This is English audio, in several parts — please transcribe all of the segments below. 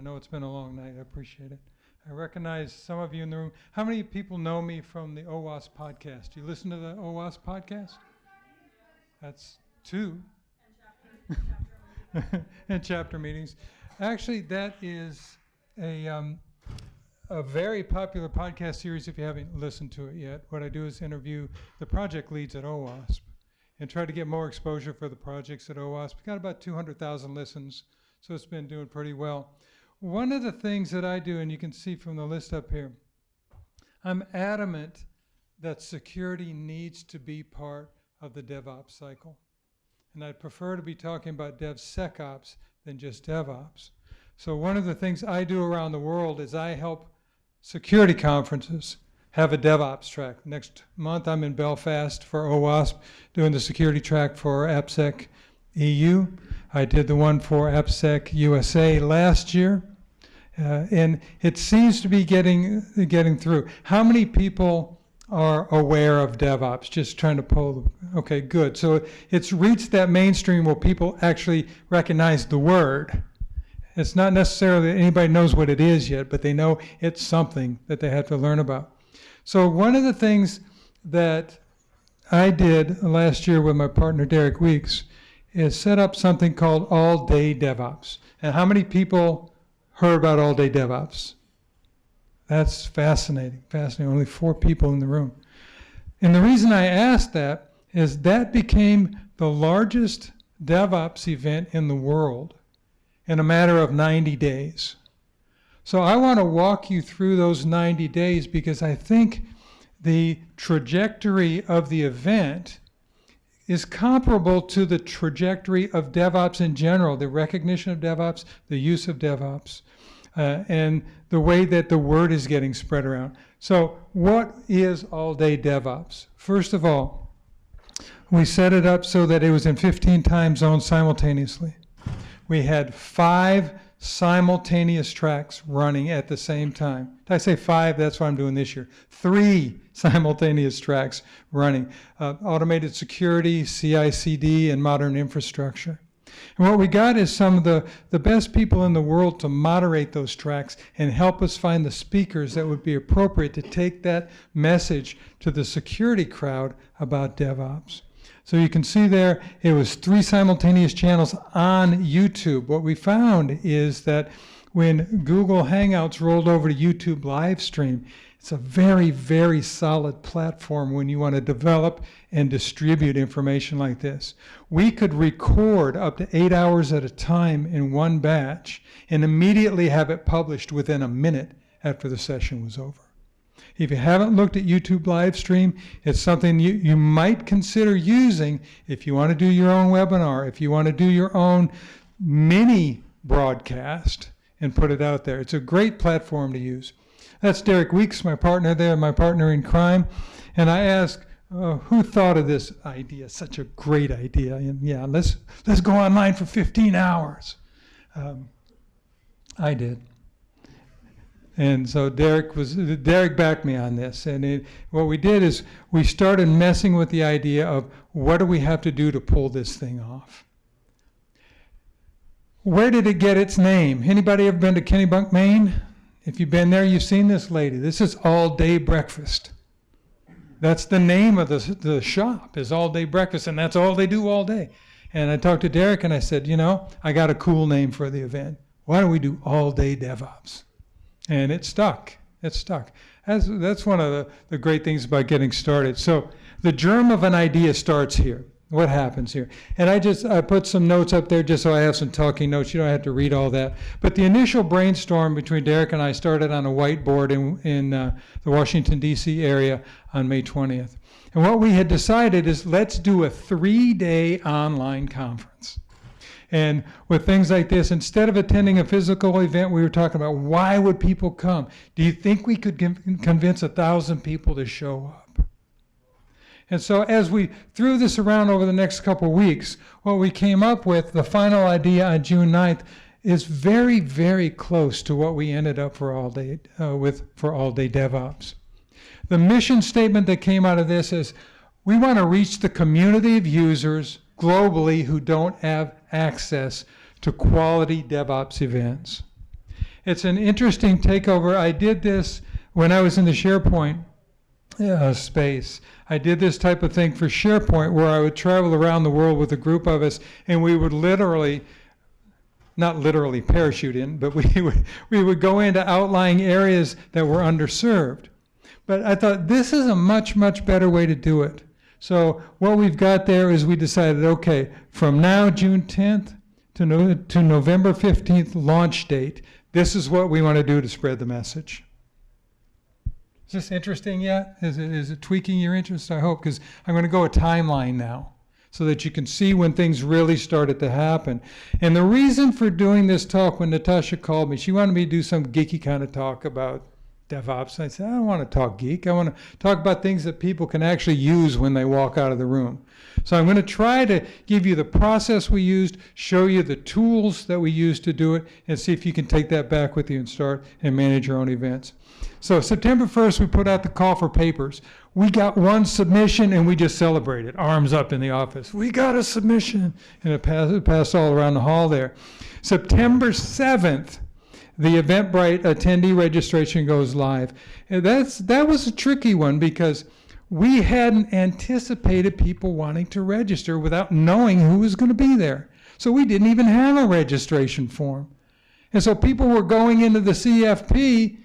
I know it's been a long night. I appreciate it. I recognize some of you in the room. How many people know me from the OWASP podcast? Do you listen to the OWASP podcast? That's 2. And chapter meetings. Actually, that is a very popular podcast series if you haven't listened to it yet. What I do is interview the project leads at OWASP and try to get more exposure for the projects at OWASP. We got about 200,000 listens, so it's been doing pretty well. One of the things that I do, and you can see from the list up here, I'm adamant that security needs to be part of the DevOps cycle. And I'd prefer to be talking about DevSecOps than just DevOps. So one of the things I do around the world is I help security conferences have a DevOps track. Next month I'm in Belfast for OWASP doing the security track for AppSec EU. I did the one for AppSec USA last year. And it seems to be getting through. How many people are aware of DevOps? Just trying to poll. Okay, good. So it's reached that mainstream where people actually recognize the word. It's not necessarily that anybody knows what it is yet, but they know it's something that they have to learn about. So one of the things that I did last year with my partner Derek Weeks is set up something called All Day DevOps. And how many people heard about All Day DevOps? That's fascinating, fascinating. Only 4 people in the room. And the reason I asked that is that became the largest DevOps event in the world in a matter of 90 days. So I want to walk you through those 90 days because I think the trajectory of the event is comparable to the trajectory of DevOps in general, the recognition of DevOps, the use of DevOps, and the way that the word is getting spread around. So what is All Day DevOps? First of all, we set it up so that it was in 15 time zones simultaneously. We had 5 simultaneous tracks running at the same time. Did I say 5? That's what I'm doing this year. 3 simultaneous tracks running. Automated security, CI/CD, and modern infrastructure. And what we got is some of the best people in the world to moderate those tracks and help us find the speakers that would be appropriate to take that message to the security crowd about DevOps. So you can see there, it was 3 simultaneous channels on YouTube. What we found is that when Google Hangouts rolled over to YouTube live stream, it's a very, very solid platform when you want to develop and distribute information like this. We could record up to 8 hours at a time in one batch and immediately have it published within a minute after the session was over. If you haven't looked at YouTube live stream, it's something you might consider using if you want to do your own webinar, if you want to do your own mini broadcast and put it out there. It's a great platform to use. That's Derek Weeks, my partner there, my partner in crime. And I asked, who thought of this idea? Such a great idea. And yeah, let's go online for 15 hours. I did. And so Derek backed me on this. And what we did is we started messing with the idea of what do we have to do to pull this thing off? Where did it get its name? Anybody ever been to Kennebunk, Maine? If you've been there, you've seen this lady. This is All Day Breakfast. That's the name of the shop, is All Day Breakfast, and that's all they do all day. And I talked to Derek and I said, I got a cool name for the event. Why don't we do All Day DevOps? And it stuck. It stuck. That's one of the great things about getting started. So the germ of an idea starts here. What happens here? And I put some notes up there just so I have some talking notes. You don't have to read all that. But the initial brainstorm between Derek and I started on a whiteboard in the Washington, D.C. area on May 20th. And what we had decided is let's do a 3-day online conference. And with things like this, instead of attending a physical event, we were talking about why would people come? Do you think we could convince 1,000 people to show up? And so as we threw this around over the next couple of weeks, what we came up with, the final idea on June 9th, is very, very close to what we ended up for All Day DevOps. The mission statement that came out of this is, we want to reach the community of users globally who don't have access to quality DevOps events. It's an interesting takeover. I did this when I was in the SharePoint space. I did this type of thing for SharePoint where I would travel around the world with a group of us, and we would literally, not literally parachute in, but we would go into outlying areas that were underserved. But I thought this is a much, much better way to do it. So what we've got there is we decided, okay, from now, June 10th to November 15th launch date, this is what we want to do to spread the message. Is this interesting yet? Is it tweaking your interest? I hope, because I'm going to go a timeline now so that you can see when things really started to happen. And the reason for doing this talk, when Natasha called me, she wanted me to do some geeky kind of talk about DevOps. I said, I don't want to talk geek. I want to talk about things that people can actually use when they walk out of the room. So I'm going to try to give you the process we used, show you the tools that we used to do it, and see if you can take that back with you and start and manage your own events. So September 1st, we put out the call for papers. We got one submission, and we just celebrated, arms up in the office. We got a submission, and it passed all around the hall there. September 7th, the Eventbrite attendee registration goes live. And that was a tricky one because we hadn't anticipated people wanting to register without knowing who was going to be there. So we didn't even have a registration form. And so people were going into the CFP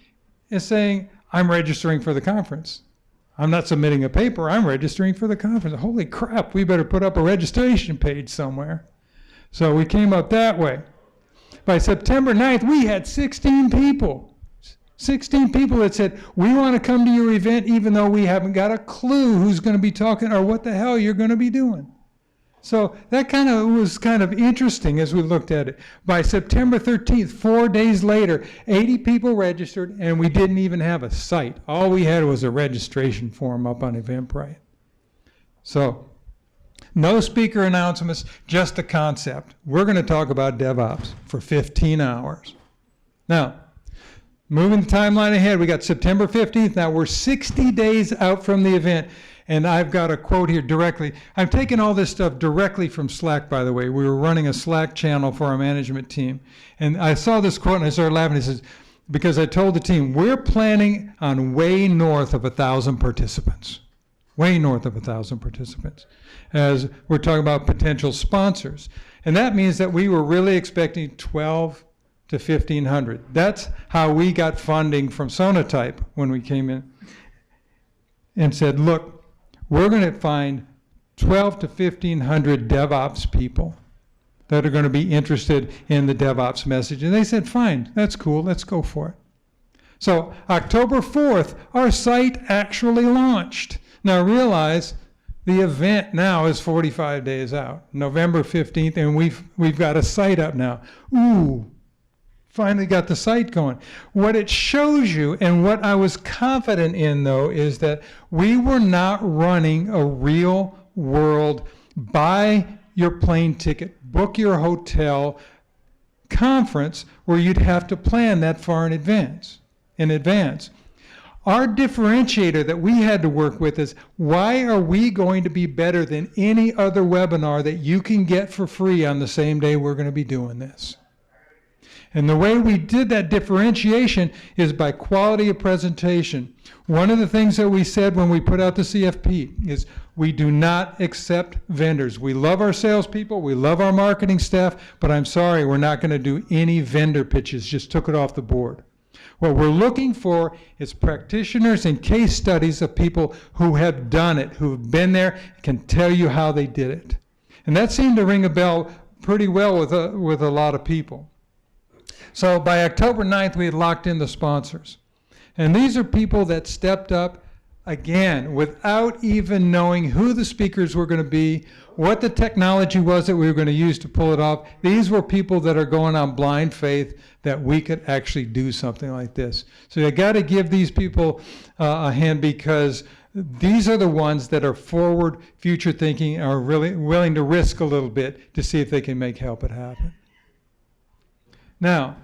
and saying, I'm registering for the conference. I'm not submitting a paper, I'm registering for the conference. Holy crap, we better put up a registration page somewhere. So we came up that way. By September 9th, we had 16 people. 16 people that said, we want to come to your event even though we haven't got a clue who's going to be talking or what the hell you're going to be doing. So that was kind of interesting as we looked at it. By September 13th, 4 days later, 80 people registered, and we didn't even have a site. All we had was a registration form up on Eventbrite. So no speaker announcements, just a concept. We're going to talk about DevOps for 15 hours. Now, moving the timeline ahead, we got September 15th. Now we're 60 days out from the event. And I've got a quote here directly. I'm taking all this stuff directly from Slack, by the way. We were running a Slack channel for our management team. And I saw this quote and I started laughing. It says, because I told the team, we're planning on way north of 1,000 participants. Way north of 1,000 participants. As we're talking about potential sponsors. And that means that we were really expecting 12 to 1,500. That's how we got funding from Sonatype when we came in and said, look, we're going to find 12 to 1,500 DevOps people that are going to be interested in the DevOps message. And they said, fine, that's cool, let's go for it. So October 4th, our site actually launched. Now realize the event now is 45 days out, November 15th, and we've got a site up now. Ooh, finally got the site going. What it shows you, and what I was confident in though, is that we were not running a real world buy your plane ticket, book your hotel conference where you'd have to plan that far in advance. Our differentiator that we had to work with is, why are we going to be better than any other webinar that you can get for free on the same day we're going to be doing this? And the way we did that differentiation is by quality of presentation. One of the things that we said when we put out the CFP is we do not accept vendors. We love our salespeople, we love our marketing staff, but I'm sorry, we're not going to do any vendor pitches. Just took it off the board. What we're looking for is practitioners and case studies of people who have done it, who've been there, can tell you how they did it. And that seemed to ring a bell pretty well with a lot of people. So by October 9th, we had locked in the sponsors. And these are people that stepped up, again, without even knowing who the speakers were going to be, what the technology was that we were going to use to pull it off. These were people that are going on blind faith that we could actually do something like this. So you got to give these people a hand, because these are the ones that are forward, future thinking, are really willing to risk a little bit to see if they can help it happen. Now,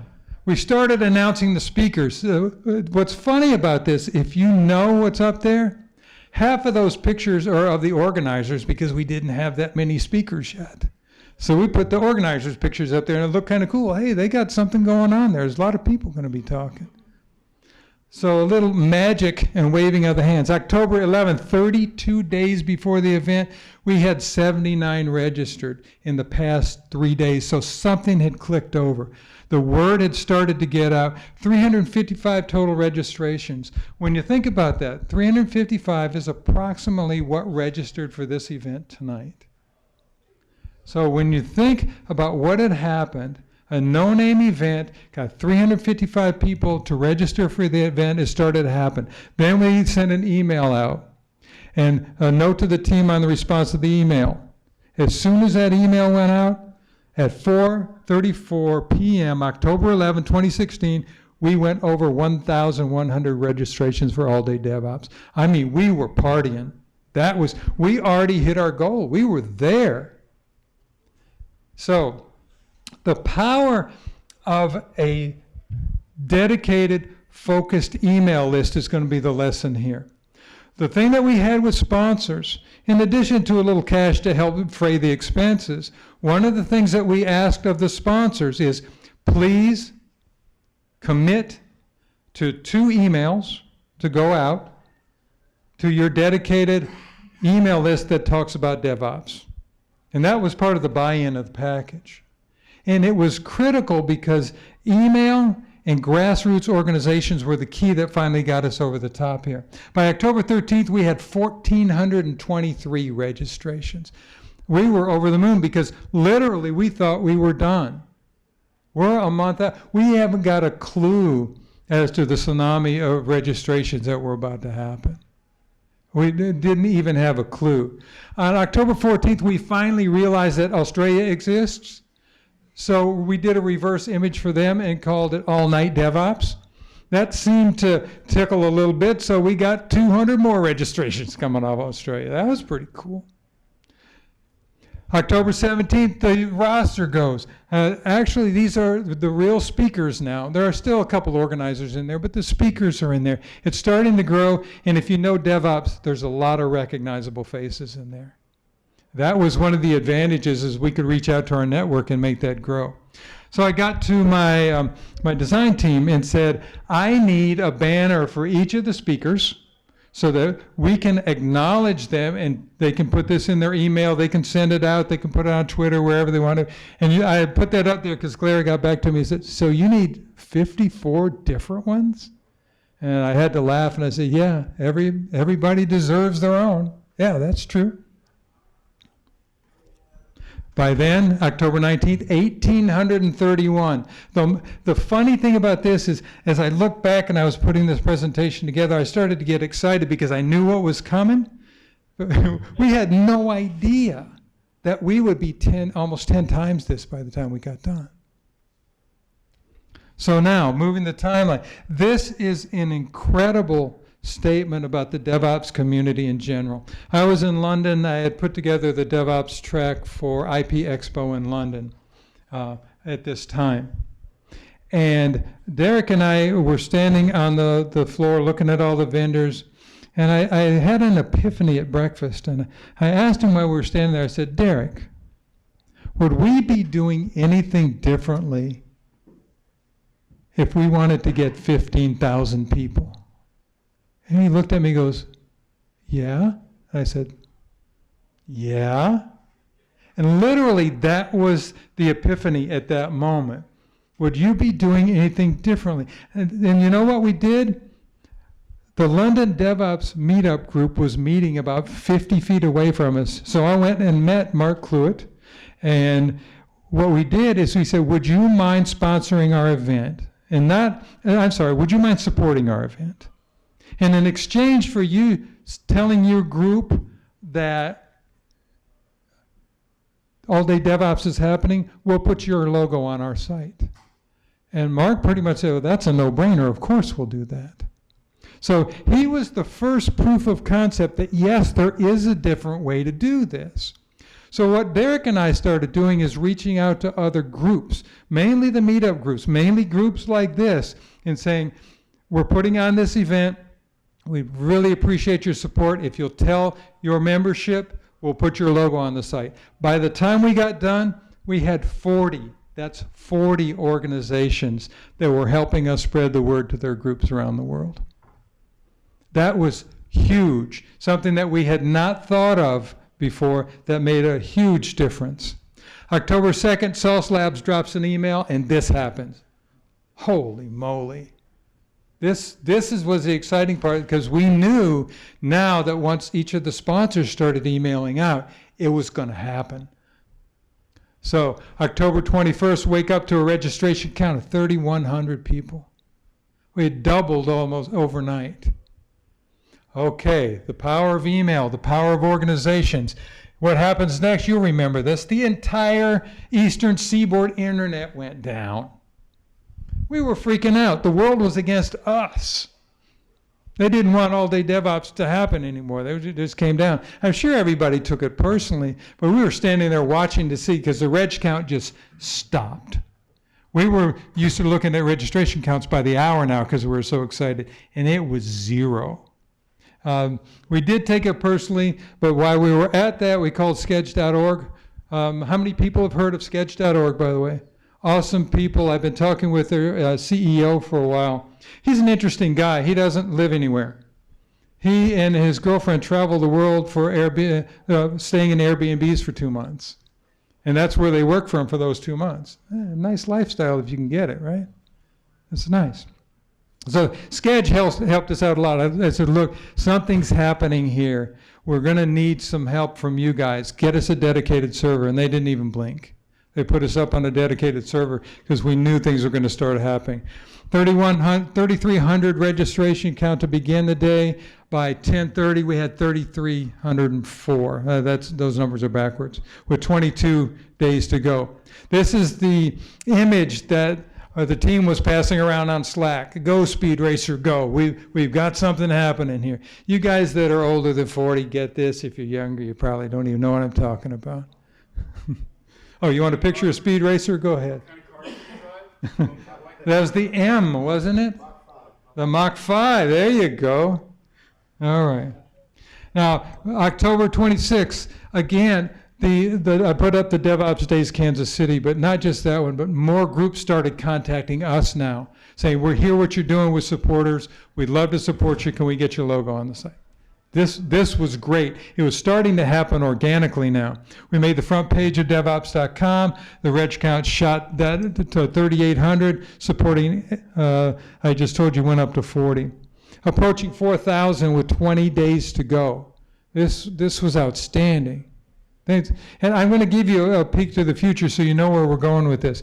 we started announcing the speakers. What's funny about this, if you know what's up there, half of those pictures are of the organizers because we didn't have that many speakers yet. So we put the organizers' pictures up there, and it looked kind of cool. Hey, they got something going on there. There's a lot of people going to be talking. So a little magic and waving of the hands. October 11th, 32 days before the event, we had 79 registered in the past 3 days. So something had clicked over. The word had started to get out. 355 total registrations. When you think about that, 355 is approximately what registered for this event tonight. So when you think about what had happened, a no-name event, got 355 people to register for the event, it started to happen. Then we sent an email out and a note to the team on the response to the email. As soon as that email went out, at 4:34 p.m., October 11, 2016, we went over 1,100 registrations for All Day DevOps. I mean, we were partying. We already hit our goal. We were there. So, the power of a dedicated, focused email list is going to be the lesson here. The thing that we had with sponsors, in addition to a little cash to help defray the expenses, one of the things that we asked of the sponsors is, please commit to 2 emails to go out to your dedicated email list that talks about DevOps. And that was part of the buy-in of the package. And it was critical because email and grassroots organizations were the key that finally got us over the top here. By October 13th, we had 1,423 registrations. We were over the moon because literally we thought we were done. We're a month out. We haven't got a clue as to the tsunami of registrations that were about to happen. We didn't even have a clue. On October 14th, we finally realized that Australia exists. So we did a reverse image for them and called it All Night DevOps. That seemed to tickle a little bit, so we got 200 more registrations coming off Australia. That was pretty cool. October 17th, the roster goes. Actually, these are the real speakers now. There are still a couple organizers in there, but the speakers are in there. It's starting to grow, and if you know DevOps, there's a lot of recognizable faces in there. That was one of the advantages, is we could reach out to our network and make that grow. So I got to my design team and said, I need a banner for each of the speakers so that we can acknowledge them, and they can put this in their email, they can send it out, they can put it on Twitter, wherever they want to. And I put that up there because Claire got back to me and said, so you need 54 different ones? And I had to laugh, and I said, yeah, everybody deserves their own. Yeah, that's true. By then, October 19th, 1,831. The funny thing about this is, as I look back and I was putting this presentation together, I started to get excited because I knew what was coming. We had no idea that we would be almost 10 times this by the time we got done. So now, moving the timeline. This is an incredible statement about the DevOps community in general. I was in London. I had put together the DevOps track for IP Expo in London at this time. And Derek and I were standing on the floor looking at all the vendors, and I had an epiphany at breakfast, and I asked him while we were standing there, I said, Derek, would we be doing anything differently if we wanted to get 15,000 people? And he looked at me and goes, yeah? And I said, yeah? And literally that was the epiphany at that moment. Would you be doing anything differently? And you know what we did? The London DevOps meetup group was meeting about 50 feet away from us. So I went and met Mark Cluett. And what we did is we said, would you mind sponsoring our event? Would you mind supporting our event? And in exchange for you telling your group that All Day DevOps is happening, we'll put your logo on our site. And Mark pretty much said, well, that's a no-brainer. Of course we'll do that. So he was the first proof of concept that, yes, there is a different way to do this. So what Derek and I started doing is reaching out to other groups, mainly the meetup groups, mainly groups like this, and saying, we're putting on this event. We really appreciate your support. If you'll tell your membership, we'll put your logo on the site. By the time we got done, We had 40, that's 40 organizations that were helping us spread the word to their groups around the world. That was huge, something that we had not thought of before that made a huge difference. October 2nd, Sauce Labs drops an email, and this happens. Holy moly. This was the exciting part, because we knew now that once each of the sponsors started emailing out, it was going to happen. So October 21st, wake up to a registration count of 3,100 people. We had doubled almost overnight. Okay, the power of email, the power of organizations. What happens next, you'll remember this. The entire Eastern Seaboard internet went down. We were freaking out. The world was against us. They didn't want All Day DevOps to happen anymore. They just came down. I'm sure everybody took it personally, but we were standing there watching to see, because the reg count just stopped. We were used to looking at registration counts by the hour now because we were so excited, and it was 0. We did take it personally, but while we were at that, we called sketch.org. How many people have heard of sketch.org, by the way? Awesome people. I've been talking with their CEO for a while. He's an interesting guy. He doesn't live anywhere. He and his girlfriend travel the world for staying in Airbnbs for 2 months. And that's where they work from for those 2 months. Nice lifestyle if you can get it, right? It's nice. So Sketch helped us out a lot. I said, look, something's happening here. We're going to need some help from you guys. Get us a dedicated server. And they didn't even blink. They put us up on a dedicated server because we knew things were going to start happening. 3,300 registration count to begin the day. By 10:30, we had 3,304. Those numbers are backwards, with 22 days to go. This is the image that the team was passing around on Slack. Go, Speed Racer, go. We've got something happening here. You guys that are older than 40 get this. If you're younger, you probably don't even know what I'm talking about. Oh, you want a picture of Speed Racer? Go ahead. That was the M, wasn't it? The Mach 5. There you go. All right. Now, October 26th, again, I put up the DevOps Days Kansas City, but not just that one, but more groups started contacting us now, saying, we're here, what you're doing with supporters. We'd love to support you. Can we get your logo on the site? This was great. It was starting to happen organically now. We made the front page of DevOps.com. The reg count shot that to 3,800, supporting, I just told you, went up to 40. Approaching 4,000 with 20 days to go. This was outstanding. Thanks. And I'm going to give you a peek to the future so you know where we're going with this.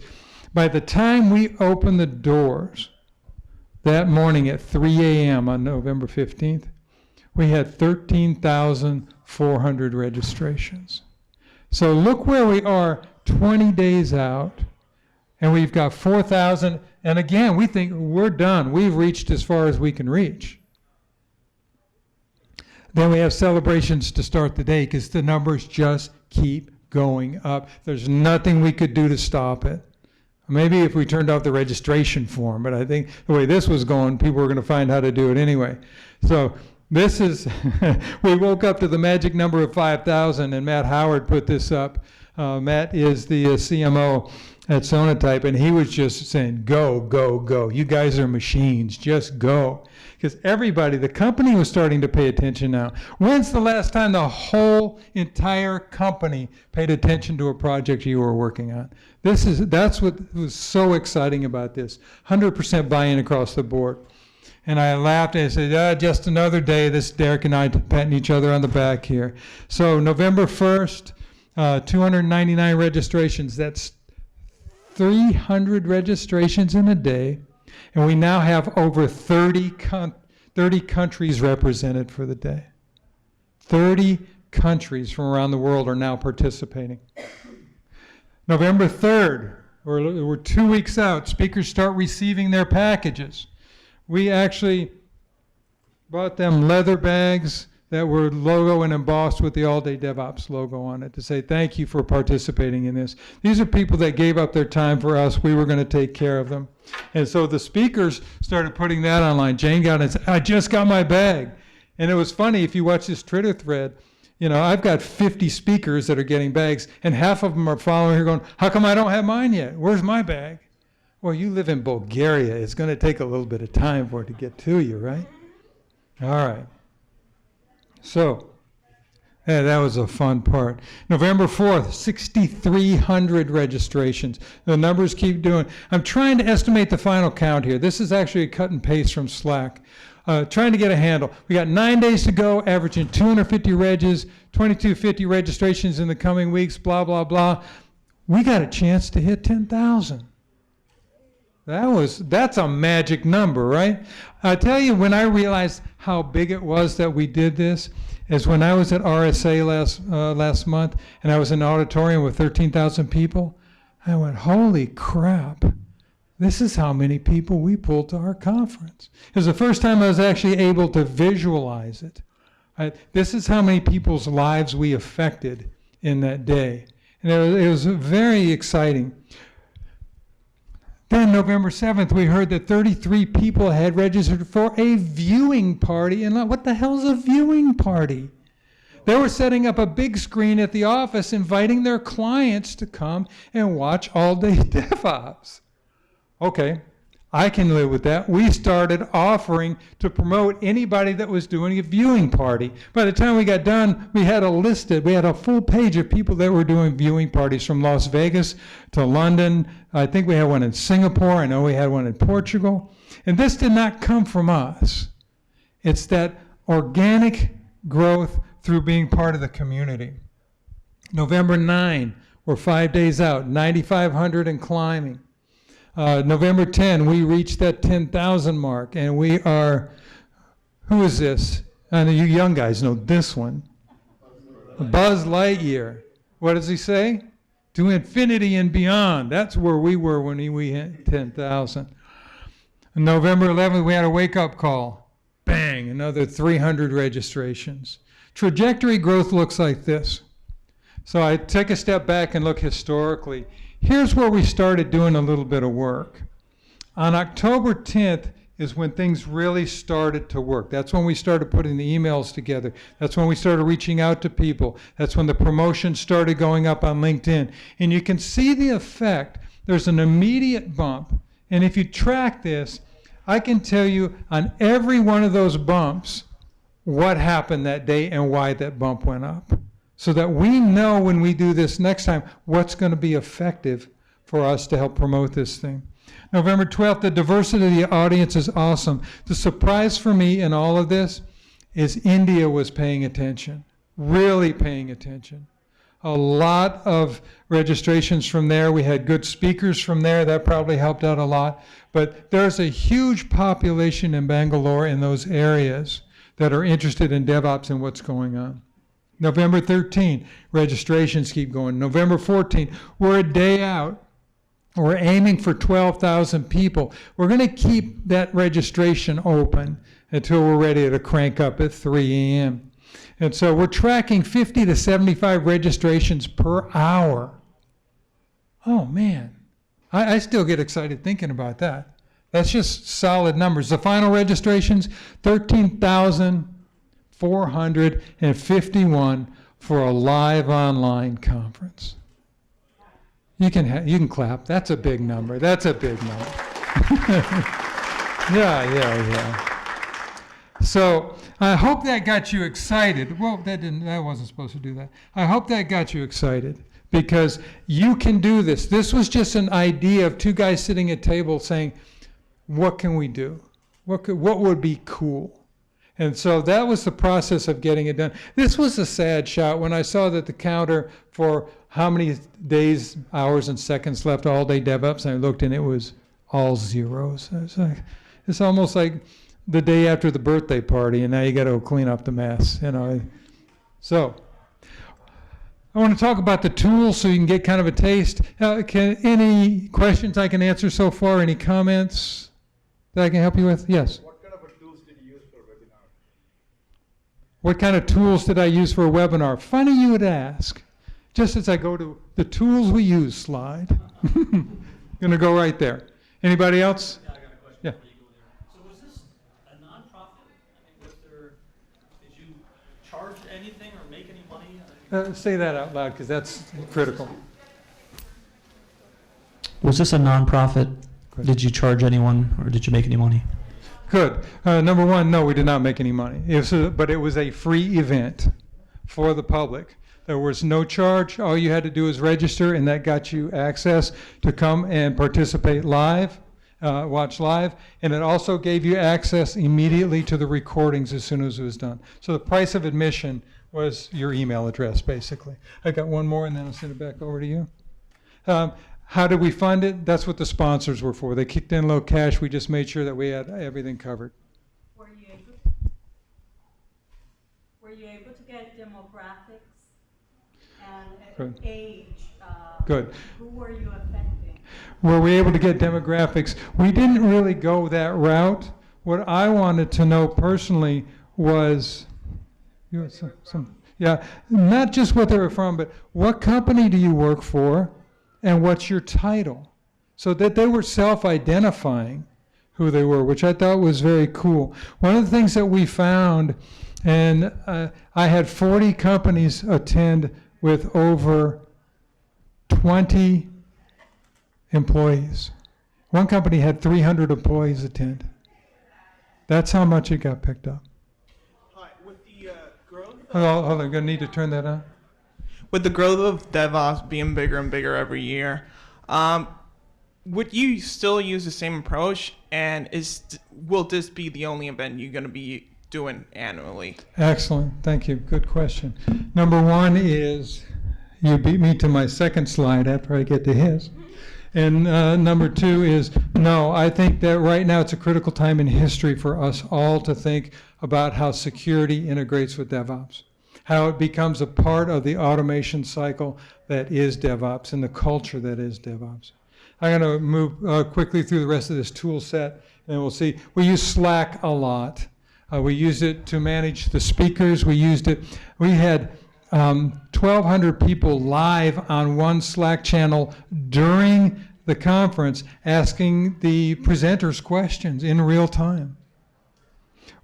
By the time we opened the doors that morning at 3 a.m. on November 15th, we had 13,400 registrations. So look where we are 20 days out, and we've got 4,000. And again, we think we're done. We've reached as far as we can reach. Then we have celebrations to start the day because the numbers just keep going up. There's nothing we could do to stop it. Maybe if we turned off the registration form, but I think the way this was going, people were going to find how to do it anyway. So this is, we woke up to the magic number of 5,000, and Matt Howard put this up. Matt is the CMO at Sonatype, and he was just saying, go, go, go. You guys are machines, just go. Because everybody, the company was starting to pay attention now. When's the last time the whole entire company paid attention to a project you were working on? That's what was so exciting about this. 100% buy-in across the board. And I laughed and I said, just another day. This Derek and I patting each other on the back here. So November 1st, 299 registrations. That's 300 registrations in a day. And we now have over 30 countries represented for the day. 30 countries from around the world are now participating. November 3rd, we're 2 weeks out. Speakers start receiving their packages. We actually bought them leather bags that were logo and embossed with the All Day DevOps logo on it to say thank you for participating in this. These are people that gave up their time for us. We were going to take care of them. And so the speakers started putting that online. Jane got it and said, I just got my bag. And it was funny, if you watch this Twitter thread, You know, I've got 50 speakers that are getting bags, and half of them are following here going, how come I don't have mine yet? Where's my bag? Well, you live in Bulgaria. It's going to take a little bit of time for it to get to you, right? All right. So, yeah, that was a fun part. November 4th, 6,300 registrations. The numbers keep doing. I'm trying to estimate the final count here. This is actually a cut and paste from Slack. Trying to get a handle. We got 9 days to go, averaging 250 regs, 2250 registrations in the coming weeks, blah, blah, blah. We got a chance to hit 10,000. That's a magic number, right? I tell you, when I realized how big it was that we did this, is when I was at RSA last month, and I was in an auditorium with 13,000 people. I went, holy crap. This is how many people we pulled to our conference. It was the first time I was actually able to visualize it. Right? This is how many people's lives we affected in that day. And it was very exciting. Then November 7th, we heard that 33 people had registered for a viewing party. And what the hell is a viewing party? They were setting up a big screen at the office, inviting their clients to come and watch All Day DevOps. Okay, I can live with that. We started offering to promote anybody that was doing a viewing party. By the time we got done, we had a full page of people that were doing viewing parties from Las Vegas to London. I think we had one in Singapore. I know we had one in Portugal. And this did not come from us. It's that organic growth through being part of the community. November 9, we're 5 days out, 9,500 and climbing. November 10, we reached that 10,000 mark, and we are, who is this? I know you young guys know this one. Buzz Lightyear. What does he say? To infinity and beyond. That's where we were when we hit 10,000. November 11th, we had a wake-up call. Bang, another 300 registrations. Trajectory growth looks like this. So I take a step back and look historically. Here's where we started doing a little bit of work. On October 10th is when things really started to work. That's when we started putting the emails together. That's when we started reaching out to people. That's when the promotions started going up on LinkedIn. And you can see the effect. There's an immediate bump. And if you track this, I can tell you on every one of those bumps what happened that day and why that bump went up. So that we know when we do this next time what's going to be effective for us to help promote this thing. November 12th, the diversity of the audience is awesome. The surprise for me in all of this is India was paying attention, really paying attention. A lot of registrations from there. We had good speakers from there. That probably helped out a lot. But there's a huge population in Bangalore in those areas that are interested in DevOps and what's going on. November 13, registrations keep going. November 14, we're a day out. We're aiming for 12,000 people. We're going to keep that registration open until we're ready to crank up at 3 a.m. And so we're tracking 50 to 75 registrations per hour. Oh, man. I still get excited thinking about that. That's just solid numbers. The final registrations, 13,451 for a live online conference. You can clap. That's a big number. That's a big number. Yeah. So I hope that got you excited. Well, that wasn't supposed to do that. I hope that got you excited because you can do this. This was just an idea of two guys sitting at a table saying, what can we do? What would be cool? And so that was the process of getting it done. This was a sad shot when I saw that the counter for how many days, hours, and seconds left all day DevOps, and I looked and it was all zeros. It's almost like the day after the birthday party, and now you got to clean up the mess, you know. So I want to talk about the tools so you can get kind of a taste. Any questions I can answer so far? Any comments that I can help you with? Yes. What kind of tools did you use for a webinar? What kind of tools did I use for a webinar? Funny you would ask. Just as I go to the tools we use slide. Going to go right there. Anybody else? Yeah, I got a question. Yeah. So was this a nonprofit? I mean, did you charge anything or make any money? Say that out loud, because that's critical. Was this a nonprofit? Good. Did you charge anyone or did you make any money? Good. Number one, no, we did not make any money. But it was a free event for the public. There was no charge. All you had to do was register, and that got you access to come and participate live, watch live. And it also gave you access immediately to the recordings as soon as it was done. So the price of admission was your email address, basically. I got one more, and then I'll send it back over to you. How did we fund it? That's what the sponsors were for. They kicked in low cash. We just made sure that we had everything covered. Were you able to get demographics and Good. age? Good. Who were you affecting? Were we able to get demographics? We didn't really go that route. What I wanted to know personally was, not just what they were from, but what company do you work for? And what's your title? So that they were self-identifying who they were, which I thought was very cool. One of the things that we found, and I had 40 companies attend with over 20 employees. One company had 300 employees attend. That's how much it got picked up. Hi, with the growth. Hold on, I'm gonna need to turn that on. With the growth of DevOps being bigger and bigger every year, would you still use the same approach? And will this be the only event you're going to be doing annually? Excellent, thank you, good question. Number one is, you beat me to my second slide after I get to his. And number two is, no, I think that right now it's a critical time in history for us all to think about how security integrates with DevOps, how it becomes a part of the automation cycle that is DevOps and the culture that is DevOps. I'm going to move quickly through the rest of this tool set, and we'll see. We use Slack a lot. We used it to manage the speakers. We used it. We had 1,200 people live on one Slack channel during the conference asking the presenters questions in real time.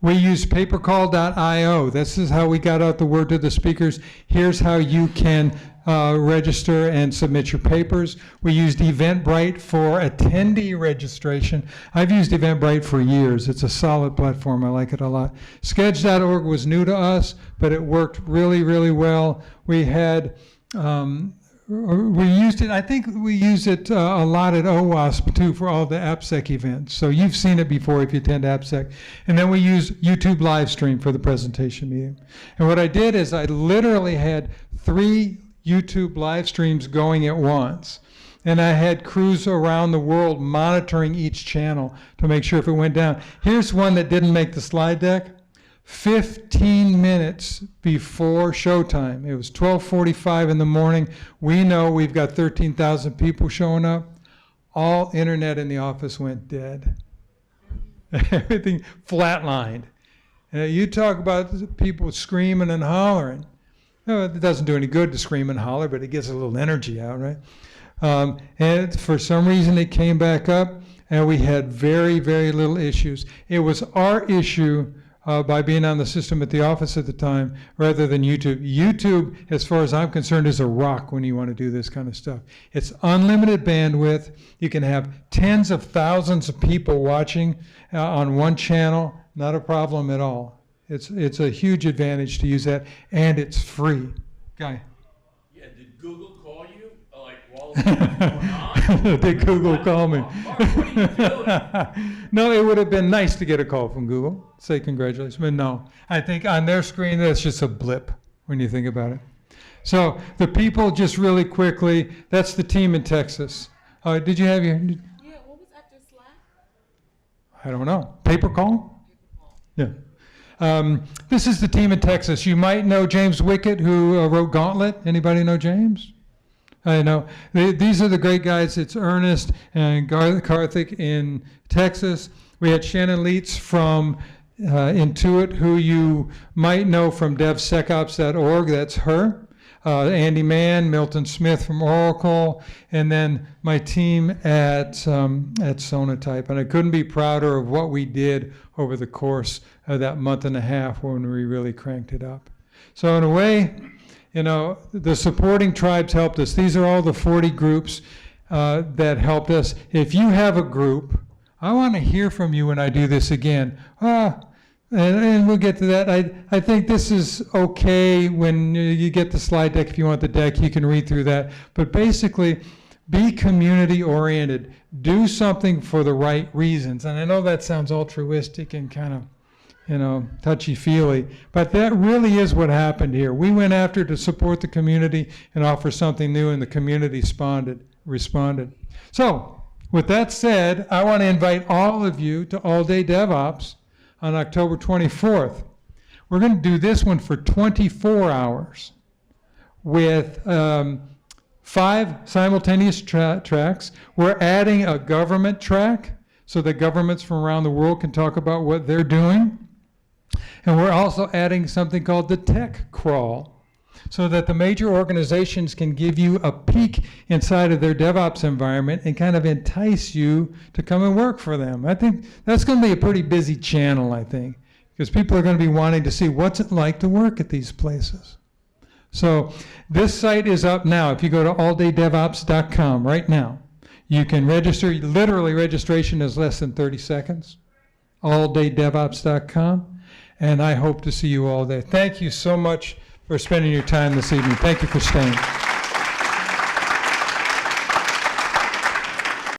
We use papercall.io. This is how we got out the word to the speakers. Here's how you can register and submit your papers. We used Eventbrite for attendee registration. I've used Eventbrite for years. It's a solid platform. I like it a lot. Sketch.org was new to us, but it worked really, really well. We had we used it, I think we use it a lot at OWASP too for all the AppSec events. So you've seen it before if you attend AppSec. And then we use YouTube live stream for the presentation meeting. And what I did is I literally had 3 YouTube live streams going at once. And I had crews around the world monitoring each channel to make sure if it went down. Here's one that didn't make the slide deck. 15 minutes before showtime. It was 12:45 in the morning. We know we've got 13,000 people showing up. All internet in the office went dead. Everything flatlined. You talk about people screaming and hollering. No, it doesn't do any good to scream and holler, but it gets a little energy out, right? And for some reason it came back up, and we had very, very little issues. It was our issue by being on the system at the office at the time rather than YouTube. YouTube, as far as I'm concerned, is a rock when you want to do this kind of stuff. It's unlimited bandwidth. You can have tens of thousands of people watching on one channel. Not a problem at all. It's a huge advantage to use that, and it's free. Guy. Yeah, did Google call you? Like, while this was going on? Did Google call me? Mark, what are you doing? No, it would have been nice to get a call from Google, say congratulations, but no. I think on their screen, that's just a blip when you think about it. So the people, just really quickly, that's the team in Texas. Did you have your... Yeah, what was after Slack? I don't know. Paper call? Yeah. This is the team in Texas. You might know James Wickett, who wrote Gauntlet. Anybody know James? I know. These are the great guys. It's Ernest and Karthik in Texas. We had Shannon Leitz from Intuit, who you might know from devsecops.org. That's her. Andy Mann, Milton Smith from Oracle, and then my team at Sonatype. And I couldn't be prouder of what we did over the course of that month and a half when we really cranked it up. So in a way, the supporting tribes helped us. These are all the 40 groups that helped us. If you have a group, I want to hear from you when I do this again. And we'll get to that. I think this is okay when you get the slide deck. If you want the deck, you can read through that. But basically, be community oriented. Do something for the right reasons. And I know that sounds altruistic and kind of, touchy-feely, but that really is what happened here. We went after to support the community and offer something new, and the community responded. So, with that said, I want to invite all of you to All Day DevOps on October 24th. We're going to do this one for 24 hours with 5 simultaneous tracks. We're adding a government track so that governments from around the world can talk about what they're doing. And we're also adding something called the tech crawl, so that the major organizations can give you a peek inside of their DevOps environment and kind of entice you to come and work for them. I think that's going to be a pretty busy channel, I think, because people are going to be wanting to see what's it like to work at these places. So this site is up now. If you go to alldaydevops.com right now, you can register. Literally, registration is less than 30 seconds. alldaydevops.com. And I hope to see you all there. Thank you so much for spending your time this evening. Thank you for staying.